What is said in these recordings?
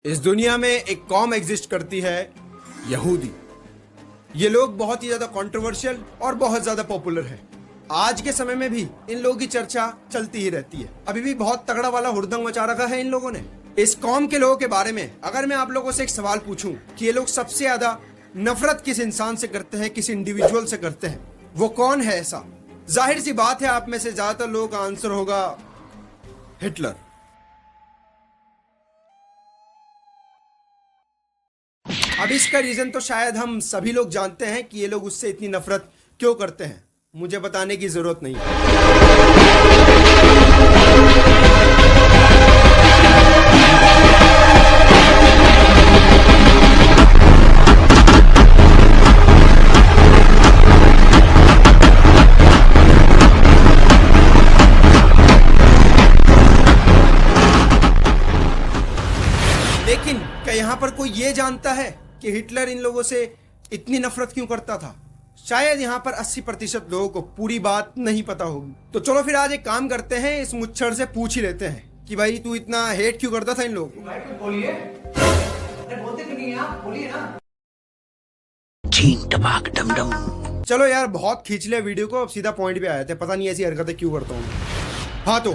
इस दुनिया में एक कौम एग्जिस्ट करती है, यहूदी। ये लोग बहुत ही ज्यादा कंट्रोवर्शियल और बहुत ज्यादा पॉपुलर है। आज के समय में भी इन लोगों की चर्चा चलती ही रहती है। अभी भी बहुत तगड़ा वाला हुड़दंग मचा रखा है इन लोगों ने। इस कौम के लोगों के बारे में अगर मैं आप लोगों से एक सवाल पूछूं कि ये लोग सबसे ज्यादा नफरत किस इंसान से करते हैं, किस इंडिविजुअल से करते हैं, वो कौन है ऐसा? जाहिर सी बात है, आप में से ज्यादातर लोगों का आंसर होगा हिटलर। अब इसका रीजन तो शायद हम सभी लोग जानते हैं कि ये लोग उससे इतनी नफरत क्यों करते हैं। मुझे बताने की जरूरत नहीं है। लेकिन क्या यहाँ पर कोई ये जानता है कि हिटलर इन लोगों से इतनी नफरत क्यों करता था? शायद यहाँ पर 80% लोगों को पूरी बात नहीं पता होगी। तो चलो फिर आज एक काम करते हैं, इस मुच्छर से पूछ ही लेते हैं कि भाई तू इतना हेट क्यों करता था इन लोगों को? बोलिए, बोलते क्यों नहीं आप? बोलिए ना। छीन टपाक डम डम। चलो यार, बहुत खींच लिया वीडियो को, अब सीधा पॉइंट पे आए थे। पता नहीं ऐसी हरकतें क्यों करता हूँ। हाँ, तो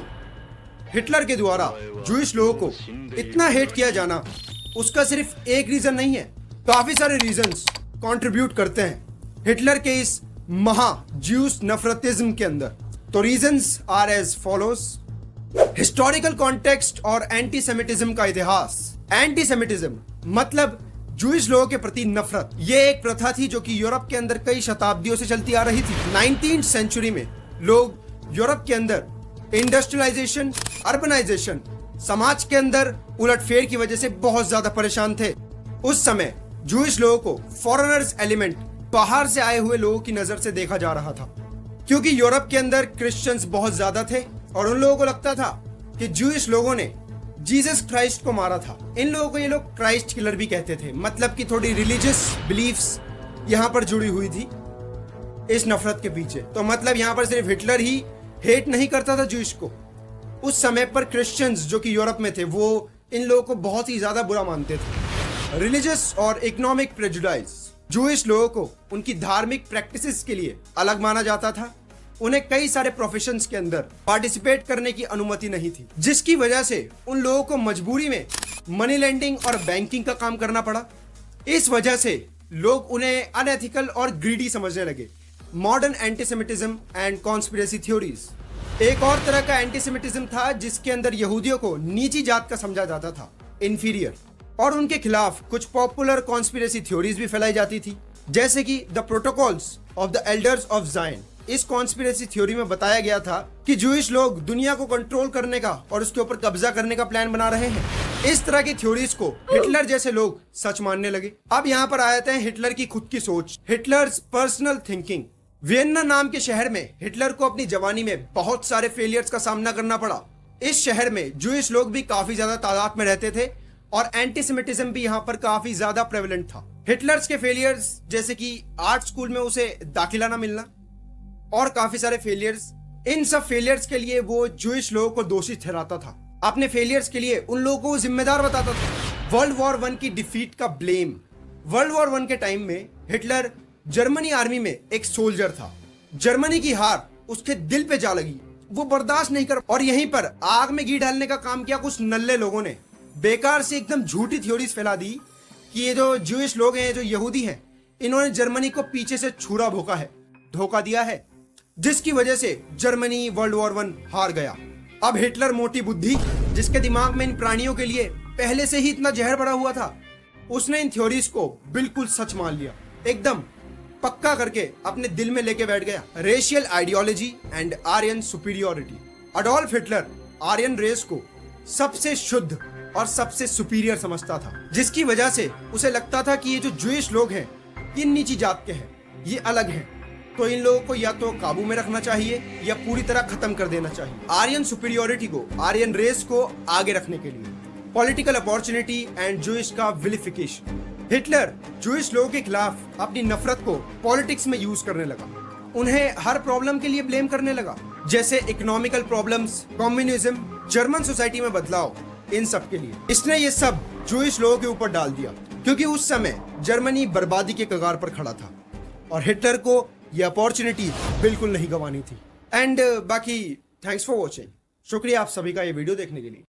हिटलर के द्वारा जूइश लोगों को इतना हेट किया जाना, उसका सिर्फ एक रीजन नहीं है, काफी सारे रीजंस कंट्रीब्यूट करते हैं हिटलर के इस महा ज्यूस नफरतिज्म के अंदर। तो reasons are as follows. Historical context और एंटीसेमिटिज्म का इतिहास। एंटीसेमिटिज्म मतलब जूइश लोगों के प्रति नफरत। ये एक प्रथा थी जो कि यूरोप के अंदर कई शताब्दियों से चलती आ रही थी। 19th सेंचुरी में लोग यूरोप के अंदर इंडस्ट्रियलाइजेशन, अर्बनाइजेशन, समाज के अंदर उलटफेर की वजह से बहुत ज्यादा परेशान थे। उस समय जूइश लोगों को फॉरेनर्स एलिमेंट, बाहर से आए हुए लोगों की नजर से देखा जा रहा था, क्योंकि यूरोप के अंदर क्रिश्चियंस बहुत ज्यादा थे और उन लोगों को लगता था कि जूइश लोगों ने जीसस क्राइस्ट को मारा था। इन लोगों को ये लोग क्राइस्ट किलर भी कहते थे, मतलब कि थोड़ी रिलीजियस बिलीफ्स यहाँ पर जुड़ी हुई थी इस नफरत के पीछे। तो मतलब यहाँ पर सिर्फ हिटलर ही हेट नहीं करता था जूइश को। उस समय पर क्रिश्चियंस जो कि यूरोप में थे, वो इन लोगों को बहुत ही ज्यादा बुरा मानते थे। रिलीजियस और इकोनॉमिक प्रेजुडाइज। जूइश लोगों को उनकी धार्मिक प्रैक्टिसेस के लिए अलग माना जाता था। उन्हें कई सारे प्रोफेशंस के अंदर पार्टिसिपेट करने की अनुमति नहीं थी, जिसकी वजह से उन लोगों को मजबूरी में मनी लेंडिंग और बैंकिंग का काम करना पड़ा। इस वजह से लोग उन्हें अनएथिकल और ग्रीडी समझने लगे। Modern antisemitism and conspiracy theories. एक और तरह का एंटीसेमिटिज्म था जिसके अंदर यहूदियों को नीची जात का समझा जाता था, इंफीरियर, और उनके खिलाफ कुछ पॉपुलर कॉन्स्पिरेसी थ्योरीज भी फैलाई जाती थी, जैसे कि the protocols of the elders of जायन। इस कॉन्स्पिरेसी थ्योरी में बताया गया था कि जूइश लोग दुनिया को कंट्रोल करने का और उसके ऊपर कब्जा करने का प्लान बना रहे हैं। इस तरह की थ्योरीज को हिटलर जैसे लोग सच मानने लगे। अब यहाँ पर आते हैं हिटलर की खुद की सोच, हिटलर्स पर्सनल थिंकिंग। वियन्ना नाम के शहर में हिटलर को अपनी जवानी में बहुत सारे फेलियर्स का सामना करना पड़ा। इस शहर में जूइश लोग भी काफी ज्यादा तादाद में रहते थे और एंटीसेमिटिज्म भी यहाँ पर काफी ज्यादा प्रेवलेंट था। हिटलर्स के फेलियर्स जैसे कि आर्ट स्कूल में उसे दाखिला ना मिलना और काफी सारे फेलियर्स, इन सब फेलियर्स के लिए वो जूइश लोगों को दोषी ठहराता था। अपने फेलियर्स के लिए उन लोगों को जिम्मेदार बताता था। वर्ल्ड वॉर 1 की डिफीट का ब्लेम। वर्ल्ड वॉर 1 के टाइम में हिटलर जर्मनी आर्मी में एक सोल्जर था। जर्मनी की हार उसके दिल पे जा लगी, वो बर्दाश्त नहीं कर, और यहीं पर आग में घी डालने का काम किया कुछ नल्ले लोगों ने। बेकार से एकदम झूठी थ्योरीज फैला दी कि ये जो जूइश लोग हैं, जो यहूदी हैं, इन्होंने जर्मनी को पीछे से छुरा भोंका है, धोखा दिया है, जिसकी वजह से जर्मनी वर्ल्ड वॉर 1 हार गया। अब हिटलर मोटी बुद्धि, जिसके दिमाग में इन प्राणियों के लिए पहले से ही इतना जहर भरा हुआ था, उसने इन थ्योरीज को बिल्कुल सच मान लिया, एकदम पक्का करके अपने दिल में लेके बैठ गया। Racial ideology and Aryan superiority. Adolf Hitler Aryan race को सबसे शुद्ध और सबसे सुपीरियर समझता था, जिसकी वजह से उसे लगता था कि ये जो जूइश लोग हैं, ये नीची जात के हैं, ये अलग हैं, तो इन लोगों को या तो काबू में रखना चाहिए या पूरी तरह खत्म कर देना चाहिए। आर्यन सुपीरियोरिटी को, आर्यन रेस को आगे रखने के लिए पॉलिटिकल अपॉर्चुनिटी एंड जूइश का विलिफिकेशन। हिटलर जूइश लोगों के खिलाफ अपनी नफरत को पॉलिटिक्स में यूज करने लगा। उन्हें हर प्रॉब्लम के लिए ब्लेम करने लगा, जैसे economical problems, communism, German society में बदलाव, इन सब के लिए। इसने ये सब जूइश लोगों के ऊपर डाल दिया, क्योंकि उस समय जर्मनी बर्बादी के कगार पर खड़ा था और हिटलर को यह अपॉर्चुनिटी बिल्कुल नहीं गंवानी थी। एंड बाकी थैंक्स फॉर वॉचिंग। शुक्रिया आप सभी का ये वीडियो देखने के लिए।